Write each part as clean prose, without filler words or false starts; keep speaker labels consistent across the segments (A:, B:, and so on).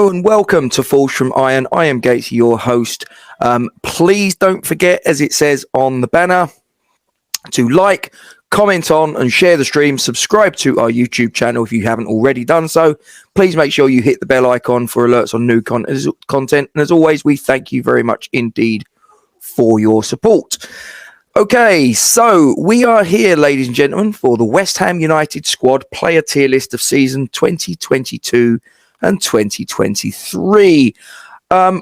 A: Hello and welcome to Falls from Iron. I am Gatesy, your host. Please don't forget, as it says on the banner, to like, comment on and share the stream. Subscribe to our YouTube channel if you haven't already done so. Please make sure you hit the bell icon for alerts on new content. And as always, we thank you very much indeed for your support. Okay, so we are here, ladies and gentlemen, for the West Ham United squad player tier list of season 2022 and 2023.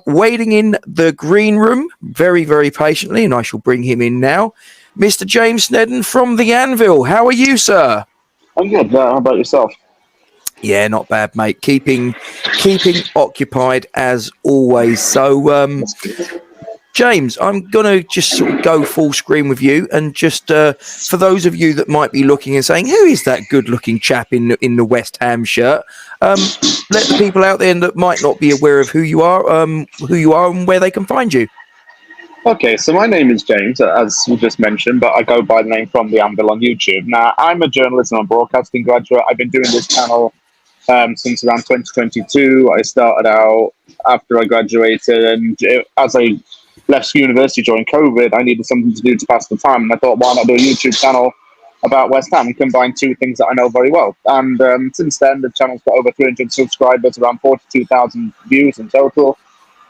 A: Waiting in the green room very, very patiently, and I shall bring him in now. Mr. James Sneddon from the Anvil. How are you, sir?
B: I'm good. How about yourself?
A: Yeah, not bad, mate. Keeping occupied as always. So, James, I'm going to just sort of go full screen with you, and just for those of you that might be looking and saying, who is that good-looking chap in the West Ham shirt? Let the people out there that might not be aware of who you are and where they can find you.
B: Okay, so my name is James, as you just mentioned, but I go by the name From the Anvil on YouTube. Now, I'm a journalism and broadcasting graduate. I've been doing this channel since around 2022. I started out after I graduated, and as I left university during COVID, I needed something to do to pass the time, and I thought, why not do a YouTube channel about West Ham and combine two things that I know very well. And since then, the channel's got over 300 subscribers, around 42,000 views in total.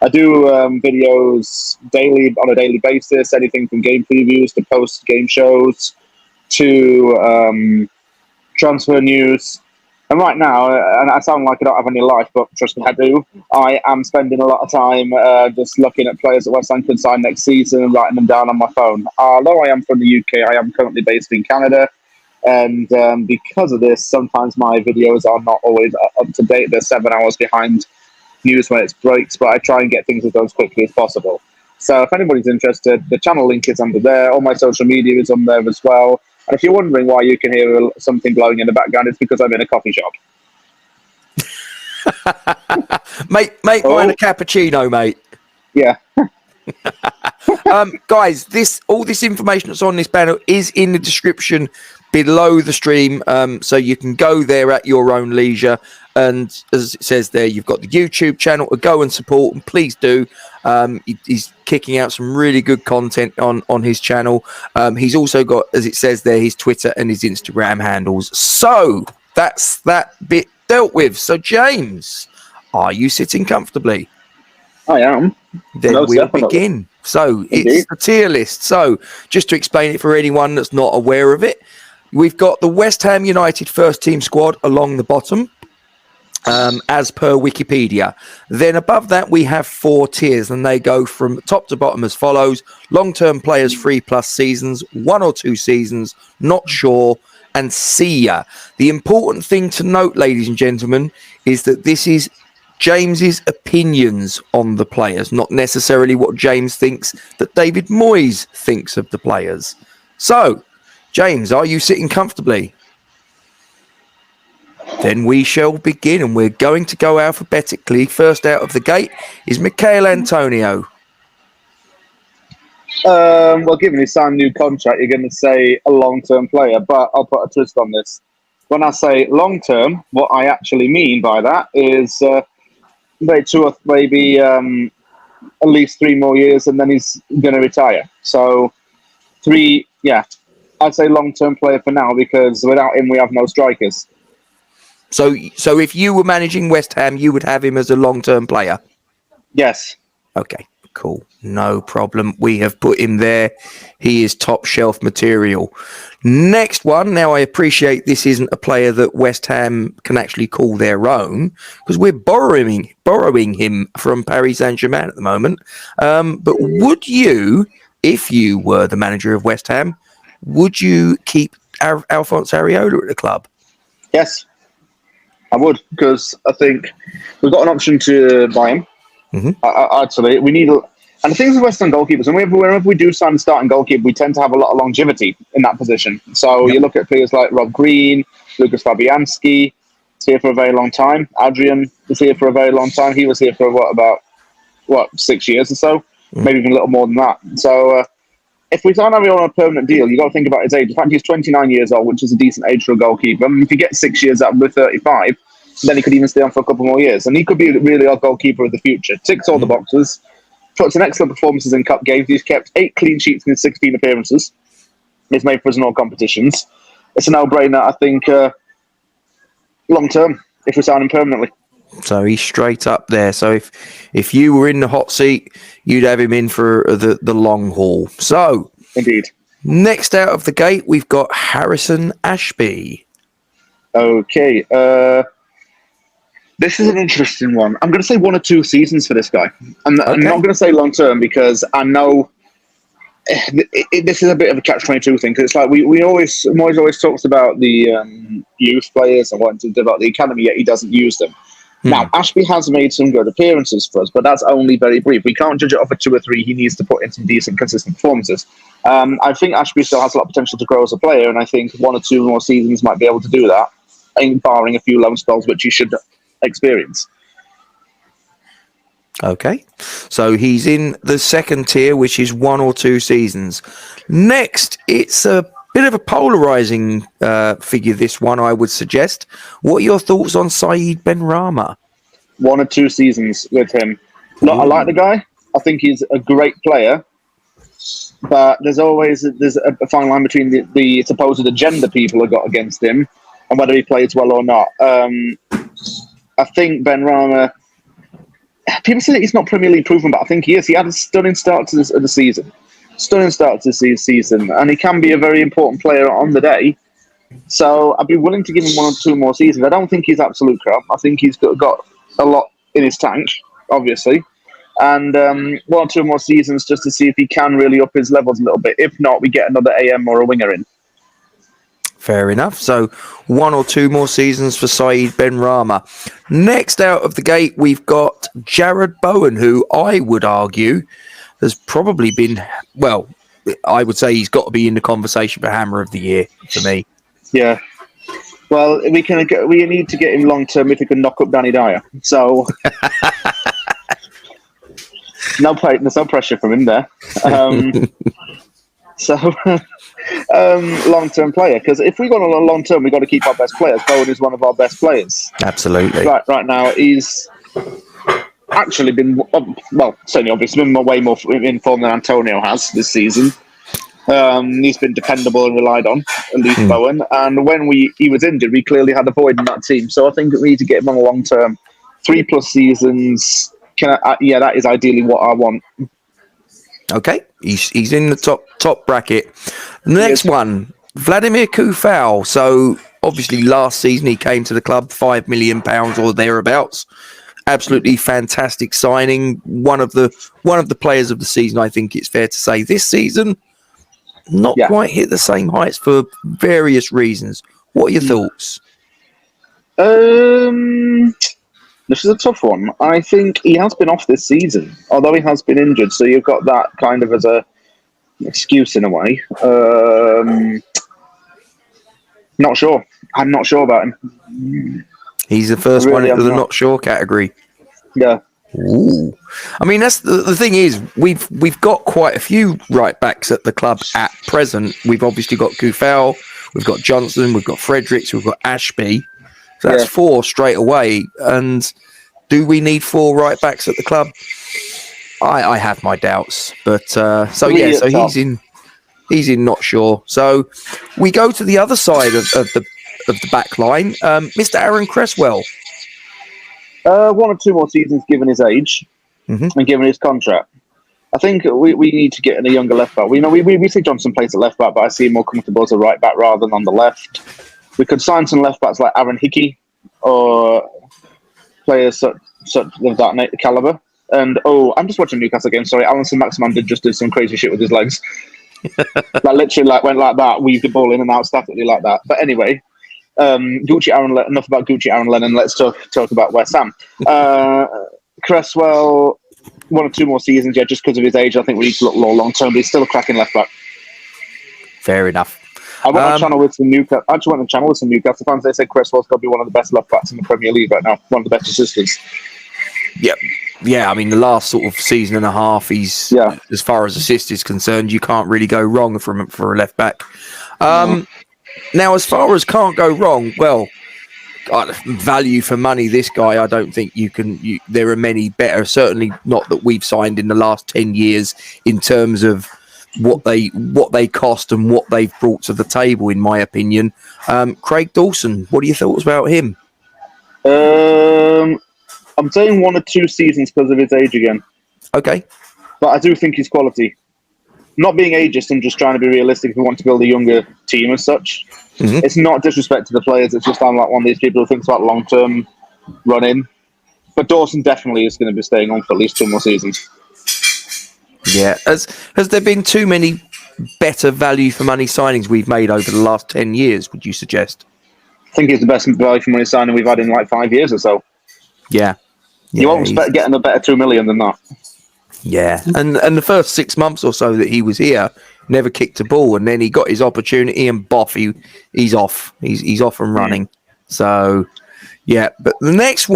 B: I do videos on a daily basis, anything from game previews to post-game shows to transfer news. And right now, and I sound like I don't have any life, but trust me, I do. I am spending a lot of time just looking at players that West Ham could sign next season and writing them down on my phone. Although I am from the UK, I am currently based in Canada. And because of this, sometimes my videos are not always up to date. They're 7 hours behind news when it breaks, but I try and get things as quickly as possible. So if anybody's interested, the channel link is under there. All my social media is on there as well. And if you're wondering why you can hear something blowing in the background, it's because I'm in a coffee shop.
A: mate, mine a cappuccino, mate.
B: Yeah.
A: Guys, all this information that's on this banner is in the description below the stream, so you can go there at your own leisure. And as it says there, you've got the YouTube channel to go and support, and please do. He's kicking out some really good content on his channel. He's also got, as it says there, his Twitter and his Instagram handles. So that's that bit dealt with. So James, are you sitting comfortably?
B: I am.
A: Then we'll begin. So it's the tier list. So just to explain it for anyone that's not aware of it, we've got the West Ham United first team squad along the bottom, as per Wikipedia. Then above that, we have 4 tiers, and they go from top to bottom as follows: long-term players, 3+ seasons, 1 or 2 seasons, not sure, and see ya. The important thing to note, ladies and gentlemen, is that this is James's opinions on the players, not necessarily what James thinks that David Moyes thinks of the players. So, James, are you sitting comfortably? Then we shall begin, and we're going to go alphabetically. First out of the gate is Michael Antonio.
B: Well, given he signed a new contract, you're going to say a long-term player, but I'll put a twist on this. When I say long-term, what I actually mean by that is maybe at least 3 more years, and then he's going to retire. So 3, yeah, I'd say long-term player for now, because without him, we have no strikers.
A: So if you were managing West Ham, you would have him as a long-term player?
B: Yes.
A: Okay, cool. No problem. We have put him there. He is top shelf material. Next one. Now, I appreciate this isn't a player that West Ham can actually call their own, because we're borrowing him from Paris Saint-Germain at the moment. But would you, if you were the manager of West Ham, would you keep Alphonse Areola at the club?
B: Yes. I would, because I think we've got an option to buy him. Mm-hmm. Actually, we need. And the thing is with West Ham goalkeepers, and whenever we do sign a starting goalkeeper, we tend to have a lot of longevity in that position. So you look at players like Rob Green, Lucas Fabianski, is here for a very long time. Adrian was here for a very long time. He was here for about 6 years or so, maybe even a little more than that. So if we sign Areola on a permanent deal, you've got to think about his age. In fact, he's 29 years old, which is a decent age for a goalkeeper. I mean, if you get 6 years out of 35, then he could even stay on for a couple more years. And he could be really our goalkeeper of the future. Ticks all the boxes. Puts in excellent performances in cup games. He's kept 8 clean sheets in his 16 appearances. He's made for us in all competitions. It's a no-brainer, I think, long-term, if we sign him permanently.
A: So he's straight up there. So if you were in the hot seat, you'd have him in for the long haul. So,
B: indeed.
A: Next out of the gate, we've got Harrison Ashby.
B: Okay. This is an interesting one. I'm going to say 1 or 2 seasons for this guy. I'm not going to say long-term because I know this is a bit of a catch-22 thing. Because it's like Moyes always talks about the youth players and wanting to develop the academy, yet he doesn't use them. Now, Ashby has made some good appearances for us, but that's only very brief. We can't judge it off of 2 or 3. He needs to put in some decent, consistent performances. I think Ashby still has a lot of potential to grow as a player, and I think 1 or 2 more seasons might be able to do that, barring a few loan spells, which he should experience.
A: Okay, so he's in the second tier, which is 1 or 2 seasons. Next, it's a bit of a polarizing figure, this one, I would suggest. What are your thoughts on Saeed Benrahma?
B: 1 or 2 seasons with him. Look, I like the guy. I think he's a great player. But there's a fine line between the supposed agenda people have got against him and whether he plays well or not. I think Benrahma, people say that he's not Premier League proven, but I think he is. He had a stunning start to the season. And he can be a very important player on the day. So I'd be willing to give him 1 or 2 more seasons. I don't think he's absolute crap. I think he's got a lot in his tank, obviously. And 1 or 2 more seasons just to see if he can really up his levels a little bit. If not, we get another AM or a winger in.
A: Fair enough. So 1 or 2 more seasons for Saeed Benrahma. Next out of the gate, we've got Jared Bowen, who I would argue has probably been, well, I would say he's got to be in the conversation for Hammer of the Year for me.
B: Yeah. Well, we need to get him long term if we can knock up Danny Dyer. So there's no pressure from him there. Long-term player, because if we got on a long-term, we've got to keep our best players. Bowen is one of our best players.
A: Absolutely.
B: Right now, he's actually been, certainly obviously been way more in form than Antonio has this season. He's been dependable and relied on, at least Bowen. And when he was injured, we clearly had a void in that team. So I think we need to get him on a long-term. 3+ seasons. That is ideally what I want.
A: Okay, he's in the top bracket. The next one, Vladimir Kufal. So obviously last season he came to the club, £5 million or thereabouts. Absolutely fantastic signing. One of the players of the season, I think it's fair to say. This season, not quite hit the same heights for various reasons. What are your thoughts?
B: This is a tough one. I think he has been off this season, although he has been injured. So you've got that kind of as an excuse in a way. Not sure. I'm not sure about him.
A: He's the first one into the not sure category.
B: Yeah.
A: Ooh. I mean, that's the thing is, we've got quite a few right backs at the club at present. We've obviously got Kufal, we've got Johnson, we've got Fredericks, we've got Ashby. So that's 4 straight away. And do we need 4 right backs at the club? I have my doubts. But so he's in not sure. So we go to the other side of the back line. Mr. Aaron Cresswell.
B: 1 or 2 more seasons given his age and given his contract. I think we need to get in a younger left back. We see Johnson plays at left back, but I see him more comfortable as a right back rather than on the left. We could sign some left backs like Aaron Hickey or players such of that caliber. And I'm just watching Newcastle game. Sorry, Alan Saint-Maximin did some crazy shit with his legs. Literally went like that, weaved the ball in and out statically like that. But anyway, enough about Gucci Aaron Lennon. Let's talk about West Ham. Cresswell, 1 or 2 more seasons, just because of his age. I think we need to look more long term, but he's still a cracking left back.
A: Fair enough.
B: I went on channel with some Newcastle fans. They said Cresswell's got to be one of the best left backs in the Premier League right now. One of the best assistants.
A: Yep. Yeah, I mean, the last sort of season and a half, he's as far as assist is concerned, you can't really go wrong for a left back. Now, as far as can't go wrong, well, value for money, this guy, I don't think there are many better, certainly not that we've signed in the last 10 years in terms of what they cost and what they've brought to the table, in my opinion. Craig Dawson, what are your thoughts about him?
B: I'm saying 1 or 2 seasons because of his age again.
A: Okay.
B: But I do think he's quality. Not being ageist and just trying to be realistic if we want to build a younger team as such. Mm-hmm. It's not disrespect to the players. It's just I'm like one of these people who thinks about long-term running. But Dawson definitely is going to be staying on for at least 2 more seasons.
A: Yeah. Has there been too many better value for money signings we've made over the last 10 years, would you suggest?
B: I think he's the best value for money signing we've had in like 5 years or so.
A: Yeah.
B: You won't expect getting a better 2 million than that.
A: Yeah, and the first 6 months or so that he was here, never kicked a ball, and then he got his opportunity, and boff, he's off. He's off and running. So, yeah. But the next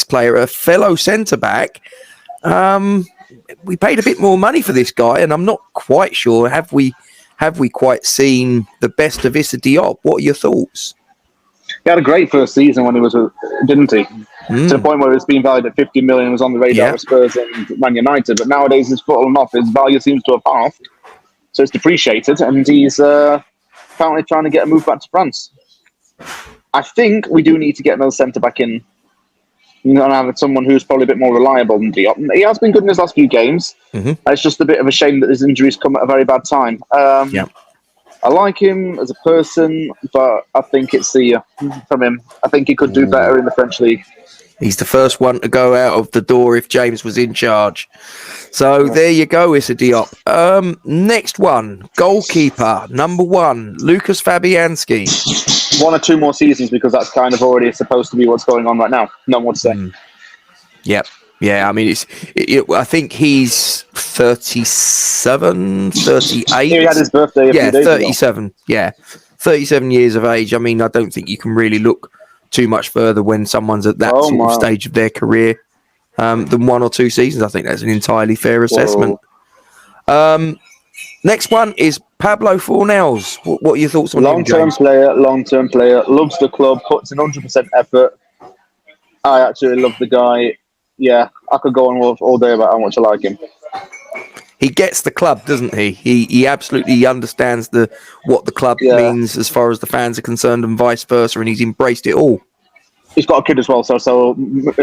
A: player, a fellow centre back, we paid a bit more money for this guy, and I'm not quite sure. Have we quite seen the best of Issa Diop? What are your thoughts?
B: He had a great first season when he was, didn't he? To the point where it's been valued at 50 million, was on the radar of Spurs and Man United. But nowadays, he's fallen off. His value seems to have halved. So it's depreciated, and he's apparently trying to get a move back to France. I think we do need to get another centre-back in. And have someone who's probably a bit more reliable than Diop. He has been good in his last few games. Mm-hmm. It's just a bit of a shame that his injuries come at a very bad time. I like him as a person, but I think it's from him. I think he could do better in the French league.
A: He's the first one to go out of the door if James was in charge. So there you go, Issa Diop. Next one, goalkeeper, number 1, Lucas Fabianski.
B: 1 or 2 more seasons because that's kind of already supposed to be what's going on right now. No more to say.
A: Yep. Yeah, I mean, I think he's 37, 38.
B: He had his birthday a few days
A: 37.
B: Ago.
A: Yeah, 37 years of age. I mean, I don't think you can really look too much further when someone's at that sort of stage of their career than 1 or 2 seasons. I think that's an entirely fair assessment. Next one is Pablo Fornells. What are your thoughts on him, James?
B: Long-term player, loves the club, puts in 100% effort. I actually love the guy. Yeah, I could go on all day about how much I like him.
A: He gets the club, doesn't he? He absolutely understands what the club means as far as the fans are concerned and vice versa, and he's embraced it all.
B: He's got a kid as well, so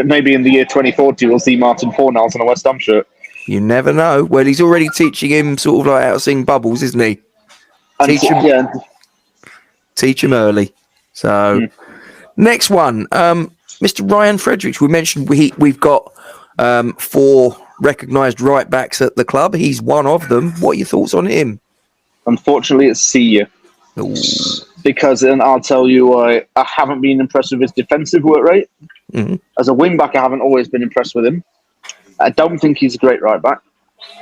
B: maybe in the year 2040 we'll see Martin Fornells in a West Ham shirt.
A: You never know. Well, he's already teaching him sort of like how to sing Bubbles, isn't he? Teach him early. So, next one, Mr. Ryan Fredericks. We mentioned we've got 4 recognised right backs at the club. He's one of them. What are your thoughts on him?
B: Unfortunately, it's Sia. Because, and I'll tell you why, I haven't been impressed with his defensive work rate. Mm-hmm. As a wing back, I haven't always been impressed with him. I don't think he's a great right back.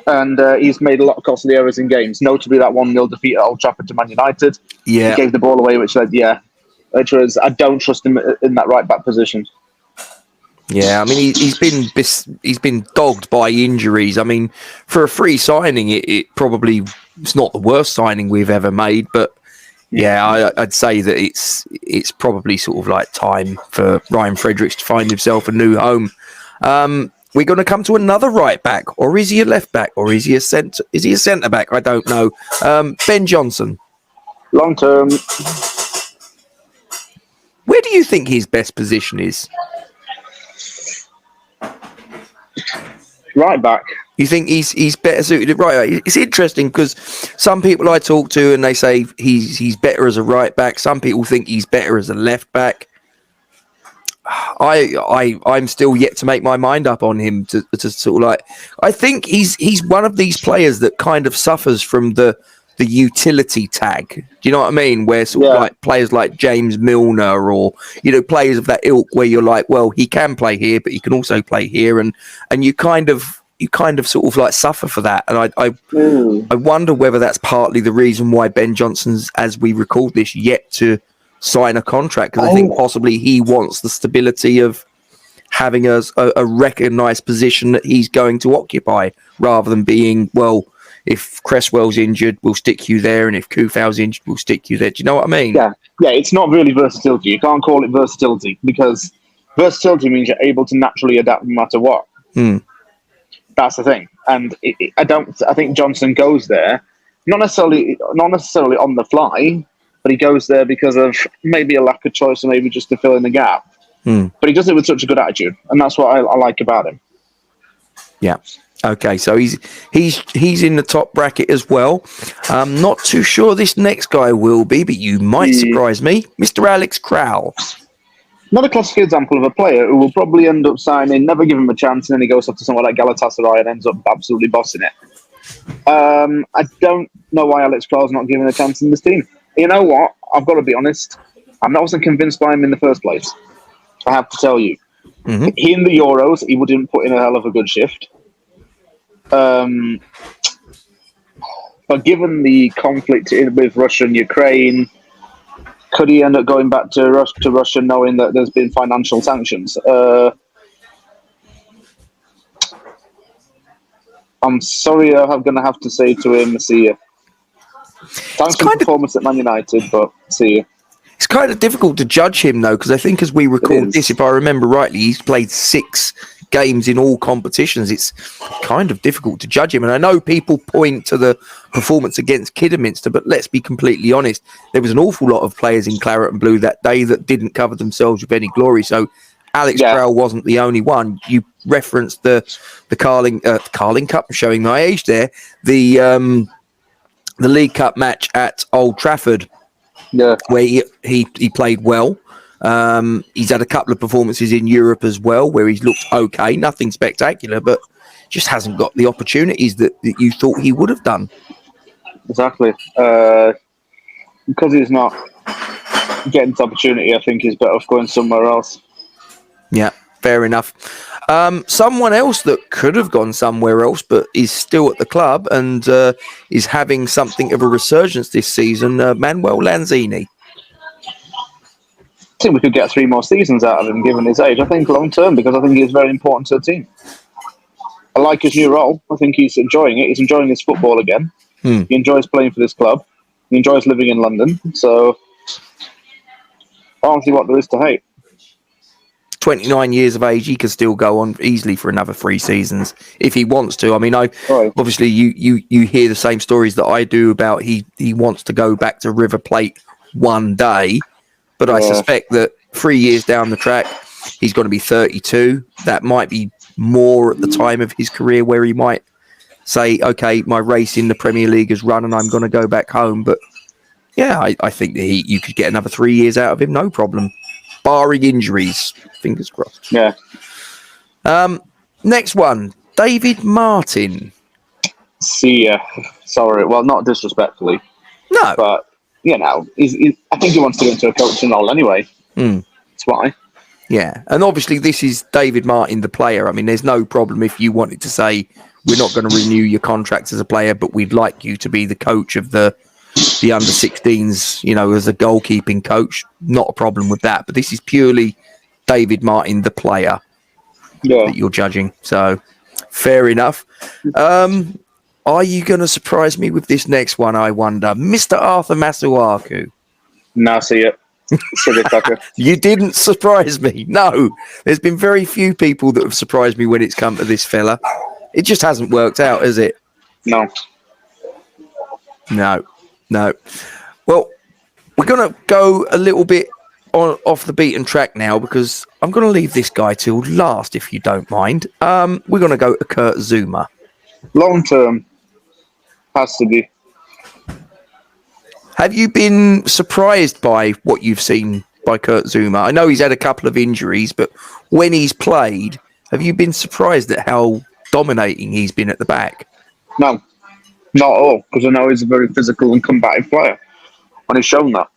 B: And he's made a lot of costly errors in games, notably that 1-0 defeat at Old Trafford to Man United. Yeah. He gave the ball away, which was, I don't trust him in that right back position.
A: Yeah, I mean, he's been dogged by injuries. I mean, for a free signing, it's not the worst signing we've ever made, but yeah, I'd say that it's probably sort of like time for Ryan Fredericks to find himself a new home. We're going to come to another right back, or is he a left back, or is he a centre back? I don't know. Ben Johnson.
B: Long term.
A: Where do you think his best position is?
B: Right back.
A: You think he's better suited at right back? It's interesting because some people I talk to and they say he's better as a right back. Some people think he's better as a left back. I'm still yet to make my mind up on him to sort of like. I think he's one of these players that kind of suffers from the utility tag. Do you know what I mean? Where sort of like players like James Milner or players of that ilk, where you're like, well, he can play here, but he can also play here, and you kind of sort of like suffer for that. And I wonder whether that's partly the reason why Ben Johnson's, as we record this, yet to sign a contract, because I think possibly he wants the stability of having a recognised position that he's going to occupy, rather than being, well, if Cresswell's injured, we'll stick you there, and if Kufal's injured, we'll stick you there. Do you know what I mean?
B: Yeah, it's not really versatility. You can't call it versatility because versatility means you're able to naturally adapt no matter what. That's the thing, and I think Johnson goes there not necessarily on the fly, but he goes there because of maybe a lack of choice or maybe just to fill in the gap. But he does it with such a good attitude, and that's what I like about him.
A: Yeah. Okay, so he's in the top bracket as well. I'm not too sure this next guy will be, but you might surprise me, Mr. Alex Crowell.
B: Another classic example of a player who will probably end up signing, never give him a chance, and then he goes off to somewhere like Galatasaray and ends up absolutely bossing it. I don't know why Alex Crowell's not given a chance in this team. You know what? I've got to be honest. I wasn't convinced by him in the first place. I have to tell you. He in the Euros, he wouldn't put in a hell of a good shift. But given the conflict with Russia and Ukraine, could he end up going back to Russia knowing that there's been financial sanctions? I'm sorry, I'm going to have to say to him, see you. Thanks for the performance at Man United, but see you.
A: It's kind of difficult to judge him, though, because I think as we record this, if I remember rightly, he's played 6 games in all competitions. It's kind of difficult to judge him. And I know people point to the performance against Kidderminster, but let's be completely honest. There was an awful lot of players in Claret and Blue that day that didn't cover themselves with any glory. So Alex Crowell wasn't the only one. You referenced the Carling Cup, showing my age there, the League Cup match at Old Trafford, where he played well. He's had a couple of performances in Europe as well, where he's looked okay, nothing spectacular, but just hasn't got the opportunities that you thought he would have done.
B: Exactly. Because he's not getting this opportunity, I think he's better off going somewhere else.
A: Yeah, fair enough. Someone else that could have gone somewhere else, but is still at the club and is having something of a resurgence this season, Manuel Lanzini.
B: I think we could get 3 more seasons out of him, given his age. I think long term, because I think he's very important to the team. I like his new role. I think he's enjoying it. He's enjoying his football again. He enjoys playing for this club. He enjoys living in London. So I don't see what there is to hate.
A: 29 years of age, he could still go on easily for another 3 seasons if he wants to. I mean, obviously you hear the same stories that I do about he wants to go back to River Plate one day, but I suspect that 3 years down the track, he's going to be 32. That might be more at the time of his career where he might say, okay, my race in the Premier League has run and I'm going to go back home. But yeah, I think that you could get another 3 years out of him, no problem. Barring injuries, fingers crossed.
B: Yeah.
A: Next one, David Martin.
B: See ya. Sorry. Well, not disrespectfully.
A: No.
B: But, you know, I think he wants to go into a coaching role anyway. That's why.
A: Yeah. And obviously this is David Martin, the player. I mean, there's no problem if you wanted to say, we're not going to renew your contract as a player, but we'd like you to be the coach of the under-16s, you know, as a goalkeeping coach. Not a problem with that. But this is purely David Martin, the player, that you're judging. So, fair enough. Are you going to surprise me with this next one, I wonder? Mr. Arthur Masuaku.
B: No, see it.
A: You didn't surprise me. No. There's been very few people that have surprised me when it's come to this fella. It just hasn't worked out, has it?
B: No.
A: Well, we're going to go a little bit off the beaten track now because I'm going to leave this guy till last, if you don't mind. We're going to go to Kurt Zuma.
B: Long term. Has to be.
A: Have you been surprised by what you've seen by Kurt Zuma? I know he's had a couple of injuries, but when he's played, have you been surprised at how dominating he's been at the back?
B: No, not at all, because I know he's a very physical and combative player, and he's shown that.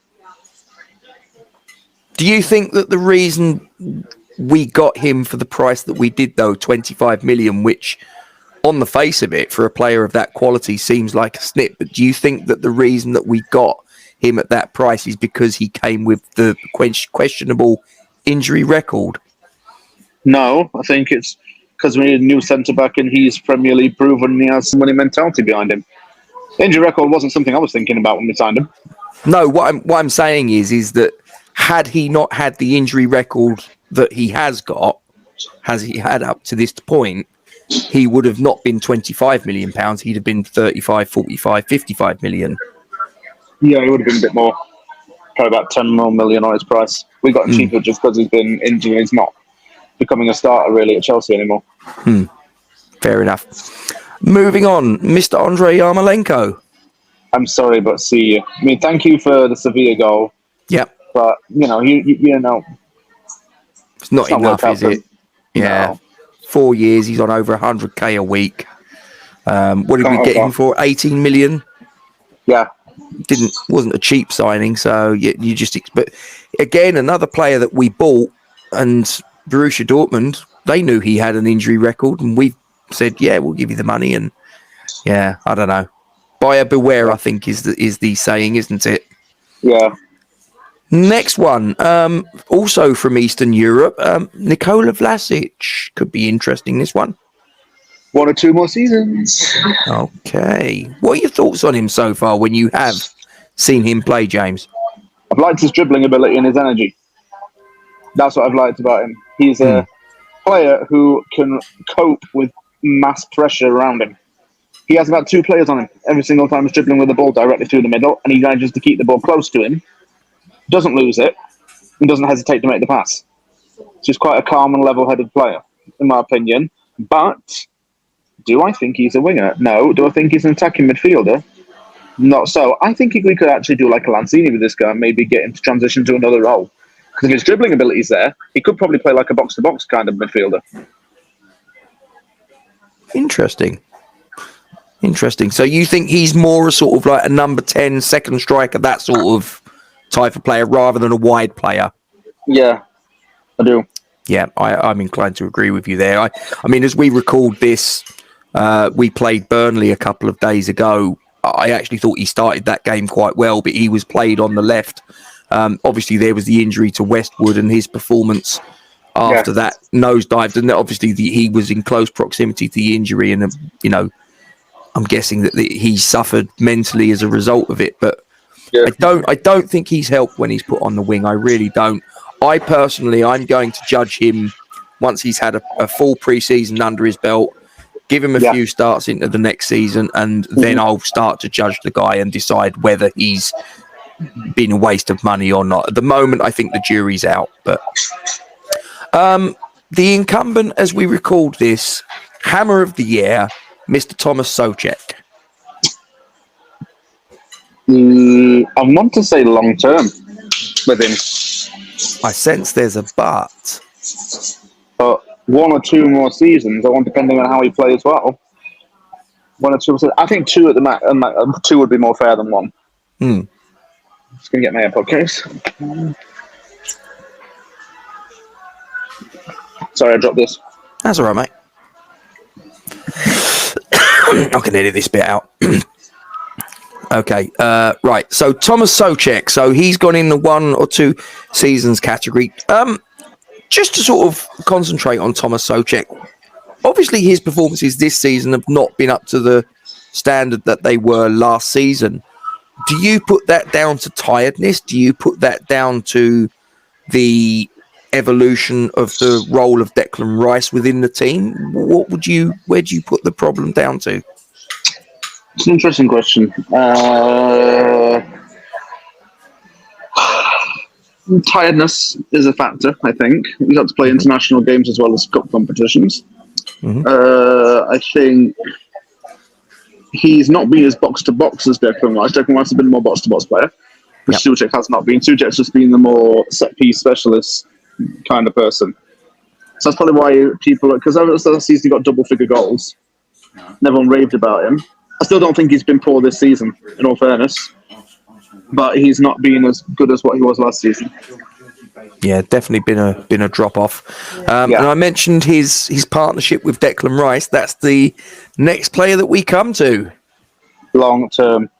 A: Do you think that the reason we got him for the price that we did, though, 25 million, which on the face of it, for a player of that quality, seems like a snip, but do you think that the reason that we got him at that price is because he came with the questionable injury record?
B: No, I think it's because we need a new centre-back and he's Premier League proven and he has some winning mentality behind him. Injury record wasn't something I was thinking about when we signed him.
A: No, what I'm saying is that had he not had the injury record that he has had up to this point, he would have not been £25 million. He'd have been 35, 45, 55 million.
B: Yeah, he would have been a bit more. Probably about 10 more million on his price. We got him cheaper just because he's been injured and he's not becoming a starter really at Chelsea anymore.
A: Fair enough. Moving on, Mr. Andrei Yarmolenko.
B: I'm sorry, but see you. I mean, thank you for the Sevilla goal.
A: Yep.
B: But, you know,
A: it's not enough, is it? Yeah.
B: No.
A: 4 years, he's on over 100k a week. What did we get him for? 18 million?
B: Yeah.
A: Wasn't a cheap signing, so you just but again, another player that we bought, and Borussia Dortmund, they knew he had an injury record, and we said, yeah, we'll give you the money. And yeah, I don't know. Buyer beware, I think is the saying, isn't it?
B: Yeah.
A: Next one, also from Eastern Europe, Nicola Vlasic. Could be interesting, this one.
B: 1 or 2 more seasons.
A: Okay. What are your thoughts on him so far when you have seen him play, James?
B: I've liked his dribbling ability and his energy. That's what I've liked about him. He's a player who can cope with mass pressure around him. He has about 2 players on him every single time he's dribbling with the ball directly through the middle, and he manages to keep the ball close to him, doesn't lose it, and doesn't hesitate to make the pass. He's quite a calm and level-headed player, in my opinion. But do I think he's a winger? No. Do I think he's an attacking midfielder? Not so. I think we could actually do like a Lanzini with this guy, maybe get him to transition to another role. Because if his dribbling ability's there, he could probably play like a box-to-box kind of midfielder.
A: Interesting. So you think he's more a sort of like a number 10 second striker, that sort of type of player, rather than a wide player?
B: Yeah, I do.
A: Yeah, I'm inclined to agree with you there. I mean, as we record this, we played Burnley a couple of days ago. I actually thought he started that game quite well, but he was played on the left. Obviously, there was the injury to Westwood, and his performance after that nosedived. And obviously, he was in close proximity to the injury, and you know, I'm guessing that he suffered mentally as a result of it. But I don't think he's helped when he's put on the wing. I really don't. I personally, I'm going to judge him once he's had a full pre-season under his belt, give him a few starts into the next season, and then I'll start to judge the guy and decide whether he's been a waste of money or not. At the moment, I think the jury's out. But the incumbent, as we record this, Hammer of the Year, Mr. Thomas Soucek.
B: I want to say long term with him.
A: I sense there's a but.
B: But 1 or 2 more seasons, I want, depending on how he plays well. 1 or 2 seasons. I think 2 at the max. 2 would be more fair than 1. Just going to get my AirPod case. Sorry, I dropped this.
A: That's all right, mate. I can edit this bit out. Okay, right. So Thomas Soucek. So he's gone in the 1 or 2 seasons category. Just to sort of concentrate on Thomas Soucek. Obviously, his performances this season have not been up to the standard that they were last season. Do you put that down to tiredness? Do you put that down to the evolution of the role of Declan Rice within the team? Where do you put the problem down to?
B: It's an interesting question. Tiredness is a factor, I think. He's had to play international games as well as cup competitions. I think he's not been as box-to-box as Declan Rice. Declan Rice has been a more box-to-box player, which Soucek has not been. Soucek's just been the more set-piece specialist kind of person. So that's probably why people... Because last season he got double-figure goals. And everyone raved about him. I still don't think he's been poor this season, in all fairness. But he's not been as good as what he was last season.
A: Yeah, definitely been a drop off. And I mentioned his partnership with Declan Rice. That's the next player that we come to.
B: Long term,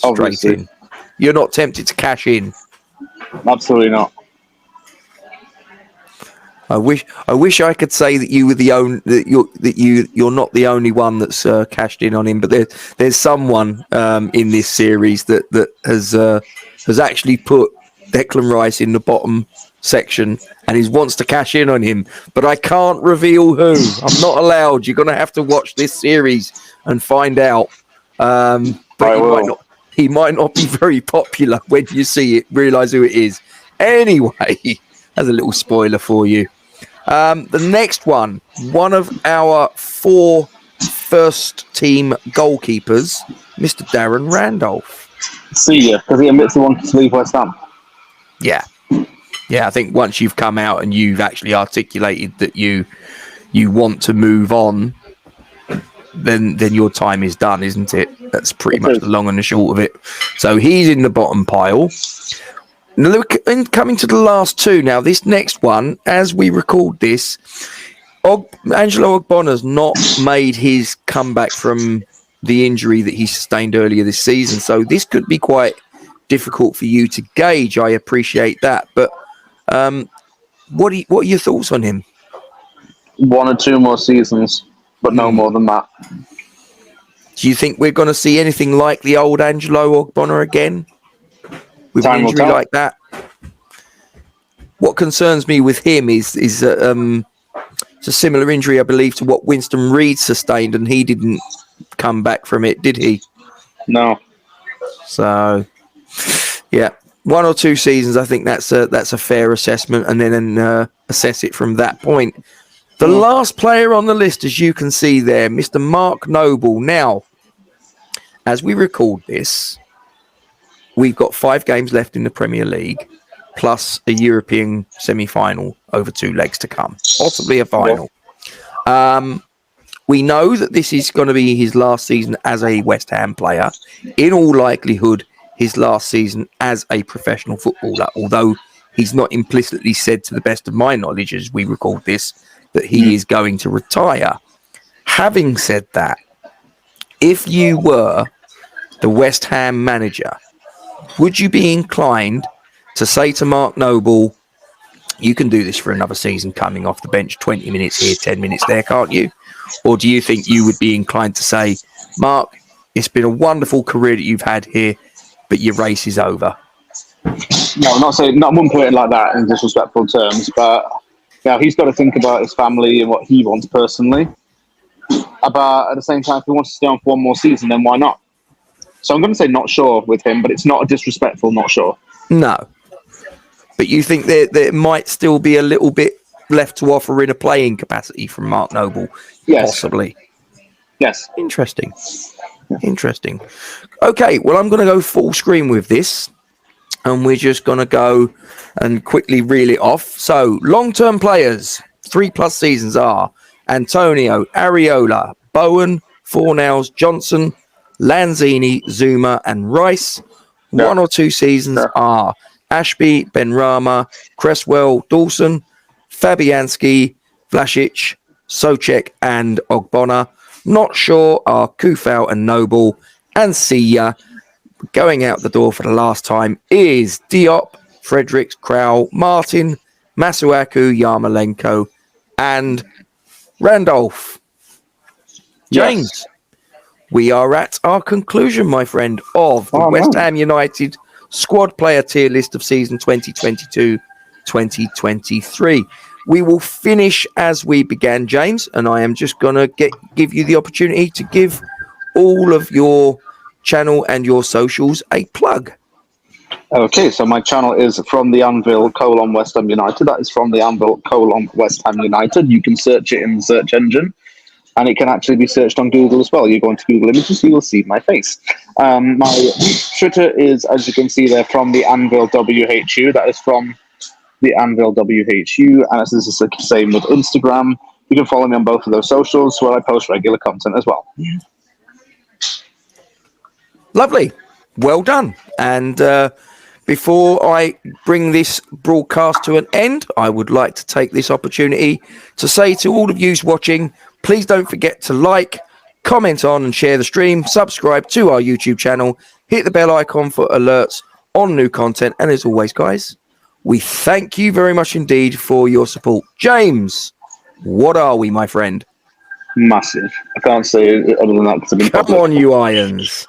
B: obviously.
A: In. You're not tempted to cash in?
B: Absolutely not.
A: I wish I could say that you were you're not the only one that's cashed in on him, but there's someone in this series that has actually put Declan Rice in the bottom section and he wants to cash in on him, but I can't reveal who. I'm not allowed. You're going to have to watch this series and find out. But he might not be very popular when you see it, realise who it is. Anyway, as a little spoiler for you. The next one of our 4 first-team goalkeepers, Mr. Darren Randolph.
B: See ya, because he admits he wants to leave West Ham.
A: Yeah. I think once you've come out and you've actually articulated that you want to move on, then your time is done, isn't it? That's pretty much the long and the short of it. So he's in the bottom pile. Now, look, and coming to the last 2 now, this next one, as we record this, Angelo Ogbonna's not made his comeback from the injury that he sustained earlier this season. So this could be quite difficult for you to gauge. I appreciate that. But what are your thoughts on him?
B: 1 or 2 more seasons, but no more than that.
A: Do you think we're going to see anything like the old Angelo Ogbonna again? With an injury like that? What concerns me with him is it's a similar injury, I believe, to what Winston Reid sustained, and he didn't come back from it, did he?
B: No.
A: So, yeah, 1 or 2 seasons, I think that's a fair assessment, and then assess it from that point. The last player on the list, as you can see there, Mr. Mark Noble. Now, as we record this, we've got 5 games left in the Premier League, plus a European semi-final over 2 legs to come, possibly a final. We know that this is going to be his last season as a West Ham player. In all likelihood, his last season as a professional footballer, although he's not implicitly said, to the best of my knowledge, as we record this, that he is going to retire. Having said that, if you were the West Ham manager, would you be inclined to say to Mark Noble, you can do this for another season coming off the bench, 20 minutes here, 10 minutes there, can't you? Or do you think you would be inclined to say, Mark, it's been a wonderful career that you've had here, but your race is over?
B: No, I wouldn't put it like that in disrespectful terms, but he's got to think about his family and what he wants personally. But at the same time, if he wants to stay on for 1 more season, then why not? So I'm going to say not sure with him, but it's not a disrespectful not sure. No.
A: But you think there might still be a little bit left to offer in a playing capacity from Mark Noble?
B: Yes.
A: Possibly.
B: Yes.
A: Interesting. Okay, well, I'm going to go full screen with this, and we're just going to go and quickly reel it off. So, long-term players, 3+ seasons are Antonio, Areola, Bowen, Fornals, Johnson, Lanzini, Zuma, and Rice. 1 or 2 seasons are Ashby, Benrahma, Cresswell, Dawson, Fabianski, Vlasic, Soucek, and Ogbonna. Not sure are Kufal and Noble. And Sia, going out the door for the last time, is Diop, Fredericks, Crowell, Martin, Masuaku, Yarmolenko, and Randolph. James, we are at our conclusion, my friend, of the West Ham United squad player tier list of season 2022-2023. We will finish as we began, James, and I am just going to give you the opportunity to give all of your channel and your socials a plug.
B: Okay, so my channel is From the Anvil West Ham United. That is From the Anvil West Ham United. You can search it in the search engine, and it can actually be searched on Google as well. You go into Google Images, you will see my face. My Twitter is, as you can see there, From the Anvil WHU. That is From the Anvil WHU, and this is the same with Instagram. You can follow me on both of those socials, where I post regular content as well.
A: Lovely. Well done. And before I bring this broadcast to an end, I would like to take this opportunity to say to all of you watching, please don't forget to like, comment on and share the stream, subscribe to our YouTube channel, hit the bell icon for alerts on new content. And as always, guys, We thank you very much indeed for your support. James, what are we, my friend?
B: Massive. I can't say it other than that because I've been
A: Come on, you Irons.